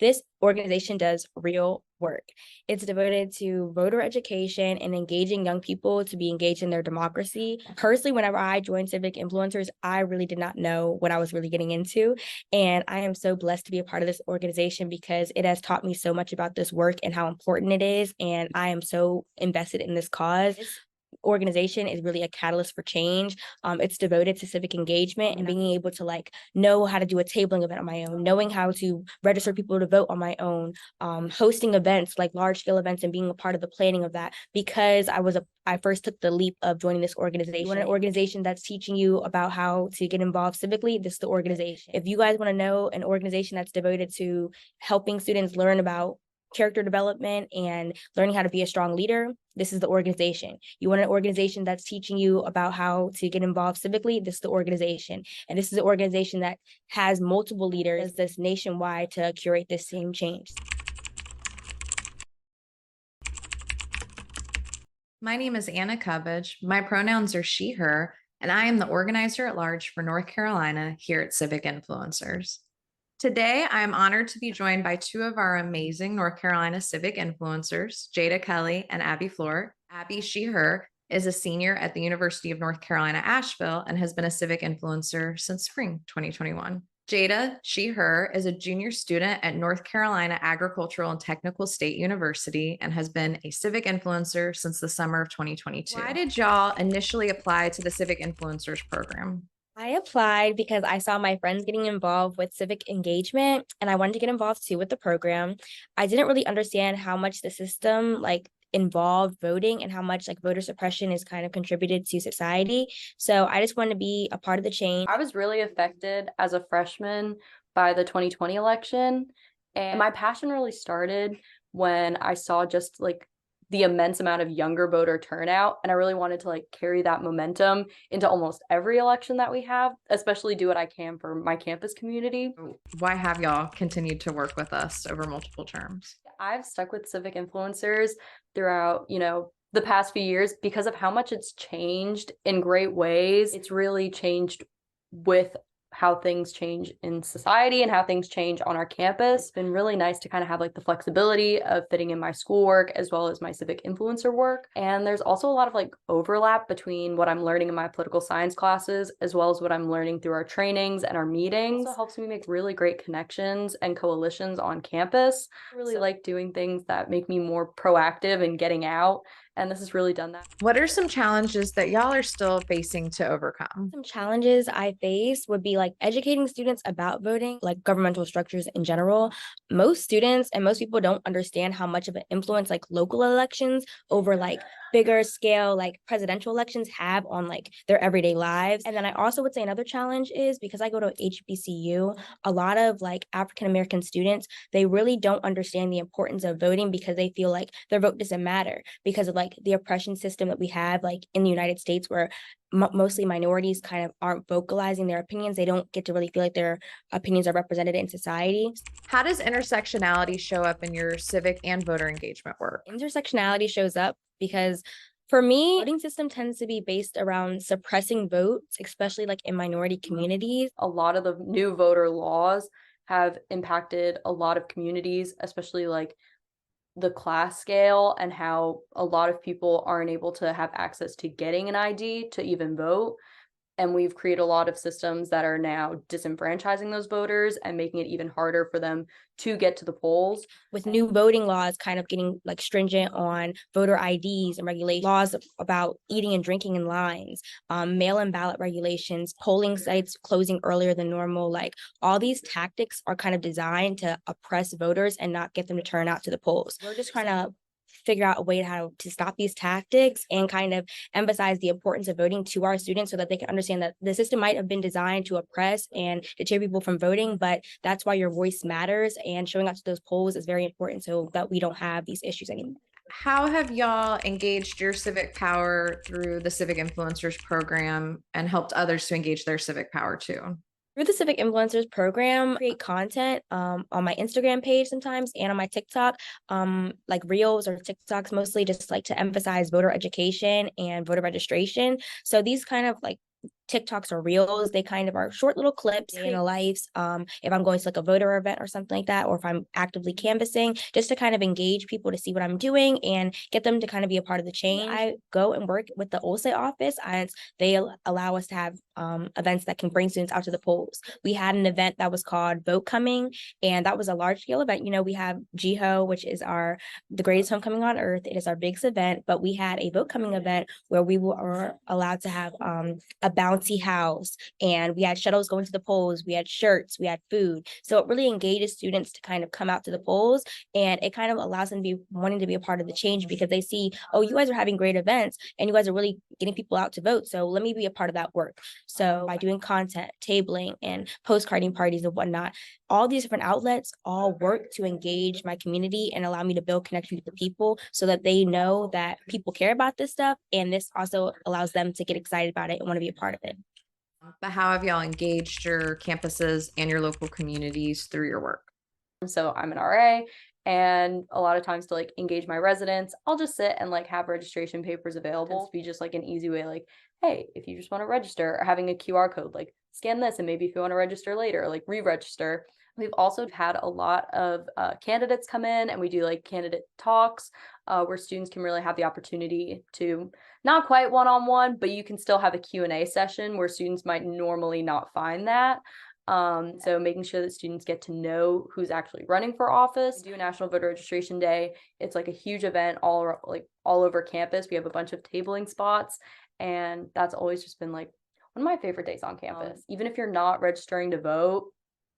This organization does real work. It's devoted to voter education and engaging young people to be engaged in their democracy. Personally, whenever I joined Civic Influencers, I really did not know what I was really getting into. And I am so blessed to be a part of this organization because it has taught me so much about this work and how important it is. And I am so invested in this cause. Organization is really a catalyst for change. It's devoted to civic engagement and being able to know how to do a tabling event on my own, knowing how to register people to vote on my own, hosting events like large scale events and being a part of the planning of that. Because I first took the leap of joining this organization. You want an organization that's teaching you about how to get involved civically, this is the organization. If you guys want to know an organization that's devoted to helping students learn about character development and learning how to be a strong leader, this is the organization. You want an organization that's teaching you about how to get involved civically, this is the organization. And this is the organization that has multiple leaders that's nationwide to curate this same change. My name is Anna Cubbage. My pronouns are she, her, and I am the organizer at large for North Carolina here at Civic Influencers. Today, I am honored to be joined by two of our amazing North Carolina Civic influencers, Jada Kelly and Abby Floor. Abby, she, her, is a senior at the University of North Carolina, Asheville, and has been a Civic influencer since spring 2021. Jada, she, her, is a junior student at North Carolina Agricultural and Technical State University and has been a Civic influencer since the summer of 2022. Why did y'all initially apply to the Civic Influencers program? I applied because I saw my friends getting involved with civic engagement and I wanted to get involved too with the program. I didn't really understand how much the system involved voting and how much voter suppression is kind of contributed to society. So I just wanted to be a part of the change. I was really affected as a freshman by the 2020 election, and my passion really started when I saw just the immense amount of younger voter turnout, and I really wanted to carry that momentum into almost every election that we have, especially do what I can for my campus community. Why have y'all continued to work with us over multiple terms? I've stuck with Civic Influencers throughout, the past few years because of how much it's changed in great ways. It's really changed with how things change in society and how things change on our campus. It's been really nice to kind of have the flexibility of fitting in my schoolwork as well as my civic influencer work. And there's also a lot of overlap between what I'm learning in my political science classes as well as what I'm learning through our trainings and our meetings. It also helps me make really great connections and coalitions on campus. I really like doing things that make me more proactive and getting out. And this has really done that. What are some challenges that y'all are still facing to overcome? Some challenges I face would be educating students about voting, governmental structures in general. Most students and most people don't understand how much of an influence local elections over bigger scale presidential elections have on their everyday lives. And then I also would say another challenge is because I go to HBCU, a lot of African American students, they really don't understand the importance of voting because they feel their vote doesn't matter because of the oppression system that we have in the United States where mostly minorities kind of aren't vocalizing their opinions. They don't get to really feel like their opinions are represented in society. How does intersectionality show up in your civic and voter engagement work? Intersectionality shows up because for me, voting system tends to be based around suppressing votes, especially in minority communities. A lot of the new voter laws have impacted a lot of communities, especially the class scale and how a lot of people aren't able to have access to getting an ID to even vote. And we've created a lot of systems that are now disenfranchising those voters and making it even harder for them to get to the polls. With new voting laws kind of getting stringent on voter IDs and regulations, laws about eating and drinking in lines, mail-in ballot regulations, polling sites closing earlier than normal, all these tactics are kind of designed to oppress voters and not get them to turn out to the polls. We're just trying to figure out a way how to stop these tactics and kind of emphasize the importance of voting to our students so that they can understand that the system might have been designed to oppress and deter people from voting, but that's why your voice matters, and showing up to those polls is very important so that we don't have these issues anymore. How have y'all engaged your civic power through the Civic Influencers program and helped others to engage their civic power too? Through the Civic Influencers program, I create content on my Instagram page sometimes and on my TikTok, Reels or TikToks mostly, just to emphasize voter education and voter registration. So these kind of TikToks or Reels. They kind of are short little clips in the lives. If I'm going to like a voter event or something like that, or if I'm actively canvassing, just to kind of engage people to see what I'm doing and get them to kind of be a part of the change. I go and work with the OSA office, and they allow us to have events that can bring students out to the polls. We had an event that was called Vote Coming, and that was a large scale event. You know, we have GHO, which is the greatest homecoming on earth. It is our biggest event, but we had a Vote Coming event where we were allowed to have a bouncy house, and we had shuttles going to the polls, we had shirts, we had food. So it really engages students to kind of come out to the polls, and it kind of allows them to be wanting to be a part of the change because they see, oh, you guys are having great events and you guys are really getting people out to vote. So let me be a part of that work. So by doing content, tabling, and postcarding parties and whatnot, all these different outlets all work to engage my community and allow me to build connection with the people so that they know that people care about this stuff. And this also allows them to get excited about it and want to be a part of it. But how have y'all engaged your campuses and your local communities through your work? So I'm an RA, and a lot of times to like engage my residents, I'll just sit and like have registration papers available to be just like an easy way, like, hey, if you just want to register, or having a QR code, like scan this, and maybe if you want to register later, like re-register. We've also had a lot of candidates come in, and we do like candidate talks where students can really have the opportunity to, not quite one-on-one, but you can still have a Q&A session where students might normally not find that. So making sure that students get to know who's actually running for office. We do a National Voter Registration Day. It's like a huge event all over campus. We have a bunch of tabling spots, and that's always just been like one of my favorite days on campus. Even if you're not registering to vote,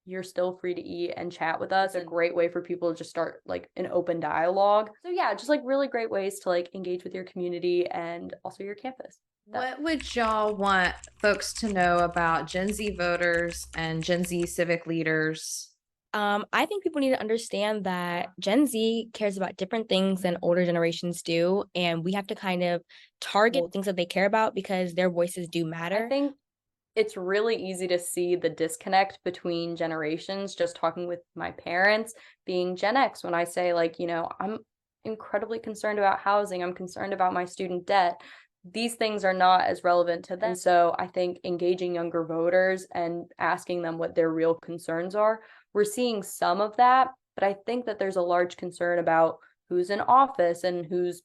you're still free to eat and chat with us. It's a great way for people to just start like an open dialogue. So yeah, just like really great ways to like engage with your community and also your campus. What would y'all want folks to know about Gen Z voters and Gen Z civic leaders? I think people need to understand that Gen Z cares about different things than older generations do, and we have to kind of target things that they care about because their voices do matter. I think it's really easy to see the disconnect between generations. Just talking with my parents, being Gen X, when I say like, you know, I'm incredibly concerned about housing, I'm concerned about my student debt. These things are not as relevant to them. So I think engaging younger voters and asking them what their real concerns are, we're seeing some of that, but I think that there's a large concern about who's in office and who's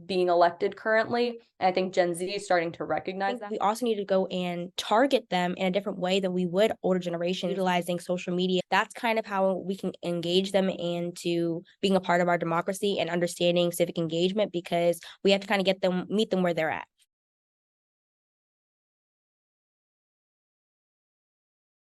being elected currently. And I think Gen Z is starting to recognize that. We also need to go and target them in a different way than we would older generation, utilizing social media. That's kind of how we can engage them into being a part of our democracy and understanding civic engagement, because we have to kind of meet them where they're at.